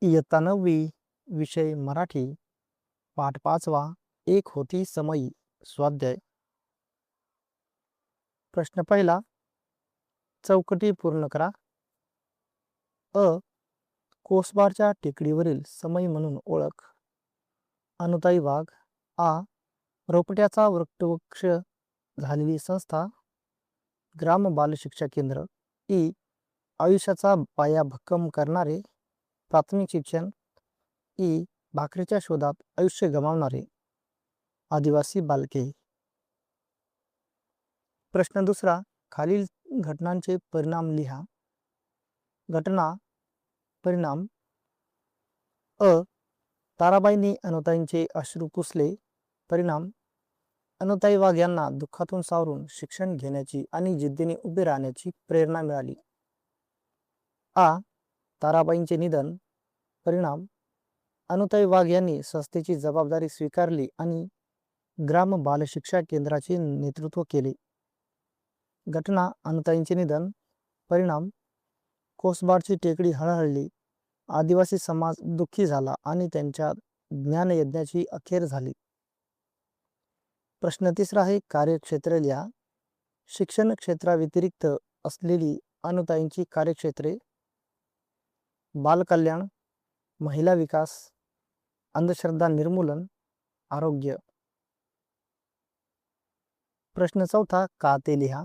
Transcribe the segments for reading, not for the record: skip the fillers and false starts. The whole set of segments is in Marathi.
इयत्ता 9वी विषय मराठी पाठ 5वा एक होती समयी स्वाध्याय. प्रश्न पहिला, चौकटी पूर्ण करा. अ. कोसबारच्या टेकडीवरील समई म्हणून ओळख. अनुताई वाघ. आ. रोपट्याचा वृक्षवृक्ष झालेली संस्था. ग्राम बाल शिक्षा केंद्र. ई. आयुष्याचा पाया भक्कम करणारे प्राथमिक शिक्षण. ई. भाकरीच्या शोधात आयुष्य गमावणारे आदिवासी बालके. प्रश्न दुसरा, खालील घटनांचे परिणाम लिहा. घटना परिणाम. अ. ताराबाईंनी अनुताईंचे अश्रू पुसले. परिणाम. अनुताई वाघ यांना दुःखातून सावरून शिक्षण घेण्याची आणि जिद्दीने उभे राहण्याची प्रेरणा मिळाली. आ. ताराबाईंचे निधन. परिणाम. अनुताई वाघ यांनी संस्थेची जबाबदारी स्वीकारली आणि ग्राम बाल शिक्षा केंद्राचे नेतृत्व केले. घटना अनुताईंचे निधन. परिणाम. कोसबारची टेकडी हळहळली. आदिवासी समाज दुःखी झाला आणि त्यांच्या ज्ञानयज्ञाची अखेर झाली. प्रश्न तिसरा आहे, कार्यक्षेत्र लिहा. शिक्षण क्षेत्राव्यतिरिक्त असलेली अनुताईंची कार्यक्षेत्रे. बालकल्याण, महिला विकास, अंधश्रद्धा निर्मूलन, आरोग्य. प्रश्न चौथा, का ते लिहा.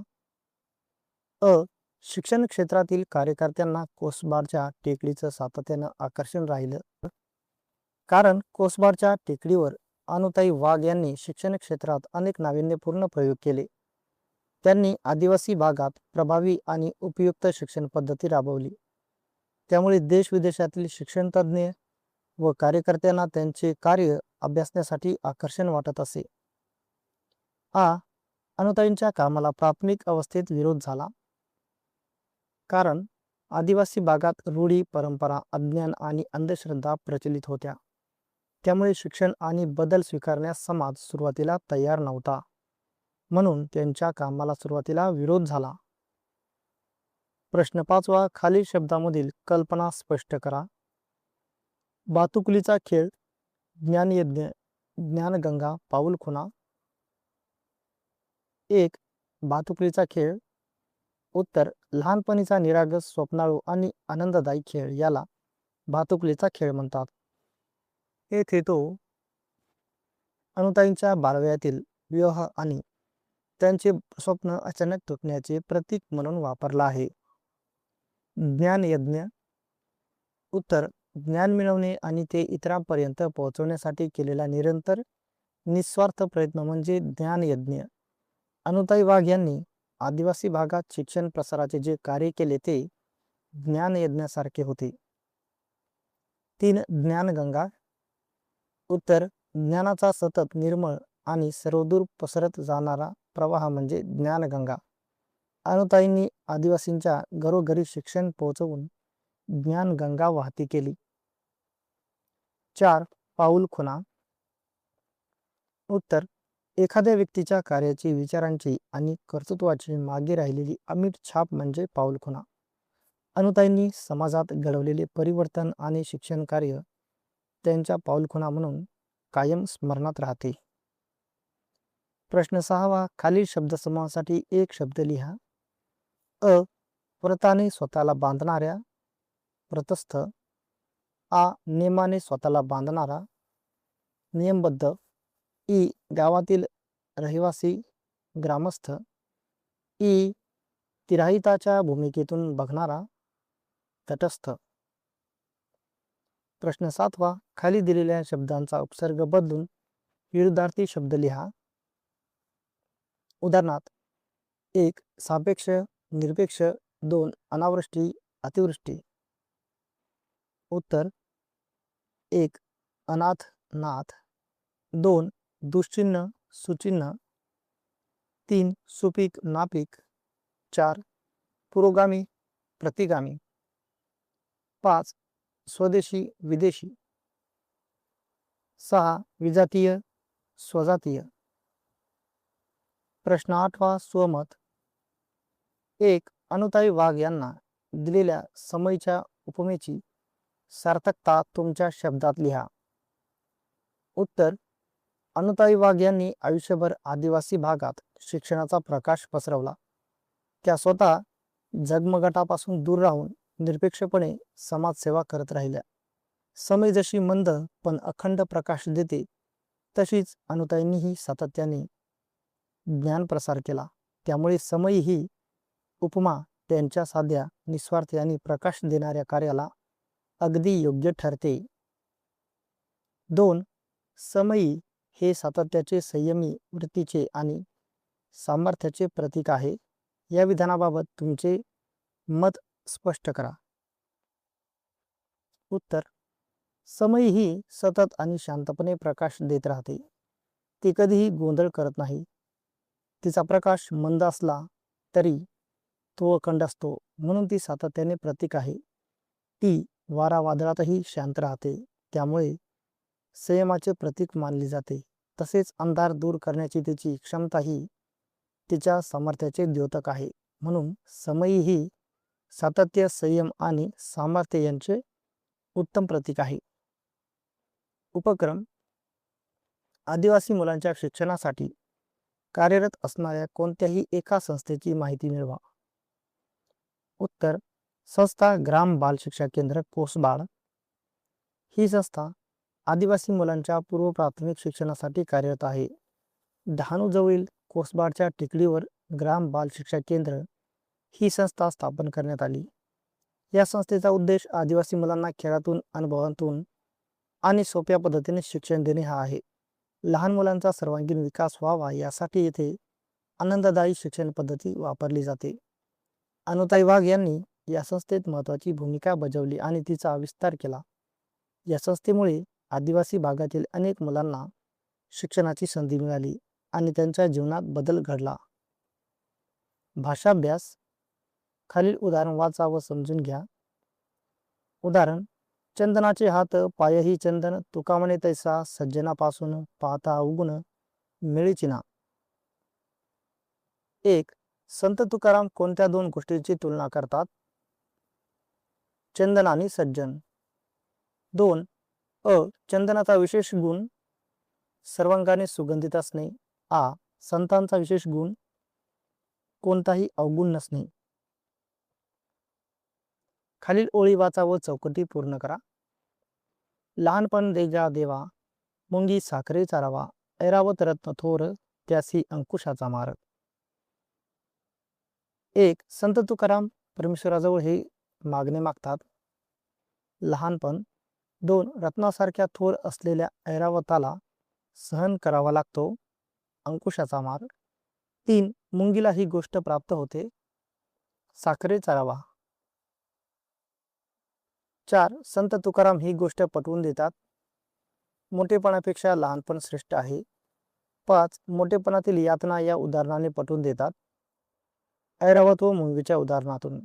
अ. शिक्षण क्षेत्रातील कार्यकर्त्यांना कोसबारच्या टेकडीचं सातत्यानं आकर्षण राहिलं. कारण कोसबारच्या टेकडीवर अनुताई वाघ यांनी शिक्षण क्षेत्रात अनेक नाविन्यपूर्ण प्रयोग केले. त्यांनी आदिवासी भागात प्रभावी आणि उपयुक्त शिक्षण पद्धती राबवली. त्यामुळे देश विदेशातील शिक्षण तज्ज्ञ व कार्यकर्त्यांना त्यांचे कार्य अभ्यासण्यासाठी आकर्षण वाटत असे. आ. अनुताईंच्या कामाला प्राथमिक अवस्थेत विरोध झाला. कारण आदिवासी भागात रूढी, परंपरा, अज्ञान आणि अंधश्रद्धा प्रचलित होत्या. त्यामुळे शिक्षण आणि बदल स्वीकारण्यास समाज सुरुवातीला तयार नव्हता. म्हणून त्यांच्या कामाला सुरुवातीला विरोध झाला. प्रश्न पाचवा, खालील शब्दामधील कल्पना स्पष्ट करा. बातुकलीचा खेळ, ज्ञानयज्ञ, ज्ञानगंगा, पाऊलखुणा. 1. बातुकलीचा खेळ. उत्तर, लहानपणीचा निरागस, स्वप्नाळू आणि आनंददायी खेळ याला बातुकलीचा खेळ म्हणतात. येथे तो अनुताईंच्या बालवयातील विवाह आणि त्यांचे स्वप्न अचानक तुटण्याचे प्रतीक म्हणून वापरला आहे. ज्ञानयज्ञ. उत्तर, ज्ञान मिळवणे आणि ते इतरांपर्यंत पोहोचवण्यासाठी केलेला निरंतर निस्वार्थ प्रयत्न म्हणजे ज्ञानयज्ञ. अनुताई वाघ यांनी आदिवासी भागात शिक्षण प्रसाराचे जे कार्य केले ते ज्ञानयज्ञासारखे होते. 3. ज्ञानगंगा. उत्तर, ज्ञानाचा सतत, निर्मळ आणि सर्वदूर पसरत जाणारा प्रवाह म्हणजे ज्ञानगंगा. अनुताईंनी आदिवासींच्या घरोघरी शिक्षण पोहोचवून ज्ञानगंगा वाहती केली. 4. पाऊलखुणा. उत्तर, एखाद्या व्यक्तीच्या कार्याची, विचारांची आणि कर्तृत्वाची मागे राहिलेली अमिट छाप म्हणजे पाऊलखुणा. अनुताईंनी समाजात घडवलेले परिवर्तन आणि शिक्षण कार्य त्यांच्या पाऊलखुणा म्हणून कायम स्मरणात राहते. प्रश्न 6वा, खालील शब्दसमूहासाठी एक शब्द लिहा. अ. व्रताने स्वतःला बांधणाऱ्या, व्रतस्थ. आ. नेमाने स्वतःला बांधणारा, नियमबद्ध. ई. गावातील रहिवासी, ग्रामस्थ. ई. तिराहिताच्या भूमिकेतून बघणारा, तटस्थ. प्रश्न 7वा, खाली दिलेल्या शब्दांचा उपसर्ग बदलून विरुद्धार्थी शब्द लिहा. उदाहरणार्थ, 1. सापेक्ष, निरपेक्ष. 2. अनावृष्टी, अतिवृष्टी. उत्तर, 1. अनाथ, नाथ. 2. दुश्चिन्ह, सुचिन्ह. 3. सुपीक, नापीक. 4. पुरोगामी, प्रतिगामी. 5. स्वदेशी, विदेशी. 6. विजातीय, स्वजातीय. प्रश्न 8वा, स्वमत. 1. अनुताई वाघ यांना दिलेल्या समईच्या उपमेची सार्थकता तुमच्या शब्दात लिहा. उत्तर: अनुताई वाघ यांनी आयुष्यभर आदिवासी भागात शिक्षणाचा प्रकाश पसरवला. त्या स्वतः जगमगाटापासून दूर राहून निरपेक्षपणे समाजसेवा करत राहिल्या. समय जशी मंद पण अखंड प्रकाश देते, तशीच अनुताईंनीही सातत्याने ज्ञान प्रसार केला. त्यामुळे समय ही उपमा त्यांच्या साध्या, निस्वार्थ आणि प्रकाश देणाऱ्या कार्याला अगदी योग्य ठरते. 2. समयी हे सातत्याचे, संयमी वृत्तीचे आणि सामर्थ्याचे प्रतीक आहे. या विधानाबाबत तुमचे मत स्पष्ट करा. उत्तर: समयी ही सतत आणि शांतपणे प्रकाश देत राहते. ती कधीही गोंधळ करत नाही. तिचा प्रकाश मंद असला तरी तो अखंड असतो, म्हणून ती सातत्याने प्रतीक आहे. ती वारा वादळातही शांत राहते, त्यामुळे संयमाचे प्रतीक मानली जाते. तसेच अंधार दूर करण्याची तिची क्षमताही तिच्या सामर्थ्याचे द्योतक आहे. म्हणून समयी ही सातत्य, संयम आणि सामर्थ्य यांचे उत्तम प्रतीक आहे. उपक्रम: आदिवासी मुलांच्या शिक्षणासाठी कार्यरत असणाऱ्या कोणत्याही एका संस्थेची माहिती मिळवा. उत्तर: संस्था ग्राम बाल शिक्षा केंद्र कोसबाड. ही संस्था आदिवासी मुलांच्या पूर्व प्राथमिक शिक्षणासाठी कार्यरत आहे. डहाणू जवळील कोसबाडच्या टेकडीवर ग्राम बाल शिक्षा केंद्र ही संस्था स्थापन करण्यात आली. या संस्थेचा उद्देश आदिवासी मुलांना खेळातून, अनुभवातून आणि सोप्या पद्धतीने शिक्षण देणे हा आहे. लहान मुलांचा सर्वांगीण विकास व्हावा यासाठी येथे आनंददायी शिक्षण पद्धती वापरली जाते. अनुताई वाघ यांनी या संस्थेत महत्त्वाची भूमिका बजावली आणि तिचा विस्तार केला. या संस्थेमुळे आदिवासी भागातील अनेक मुलांना शिक्षणाची संधी मिळाली आणि त्यांच्या जीवनात बदल घडला. भाषाभ्यास: खालील उदाहरण वाचा व समजून घ्या. उदाहरण: चंदनाचे हात पायही चंदन, तुका म्हणे तैसा सज्जनापासून पाहता उगुण मिळेचिना. 1. संत तुकाराम कोणत्या दोन गोष्टींची तुलना करतात? चंदन आणि सज्जन. 2. चंदनाचा विशेष गुण सर्वांगाने सुगंधित असणे. संतांचा विशेष गुण कोणताही अवगुण नसणे. खालील ओळी वाचा व चौकटी पूर्ण करा. लहानपण देजा देवा, मुंगी साखरे चारावा, ऐरावत रत्न थोर, त्यासी अंकुशाचा मार. 1. संत तुकाराम परमेश्वराजवळ हे मागणे मागतात. लहानपण. 2. रत्नासारख्या थोर असलेल्या ऐरावताला सहन करावा लागतो, अंकुशाचा मार. 3. मुंगीला ही गोष्ट प्राप्त होते, साखरे चारावा. 4. संत तुकाराम ही गोष्ट पटवून देतात, मोठेपणापेक्षा लहानपण श्रेष्ठ आहे. 5. मोठेपणातील यातना या उदाहरणाने पटवून देतात, ऐरावत व मुंगीच्या उदाहरणातून.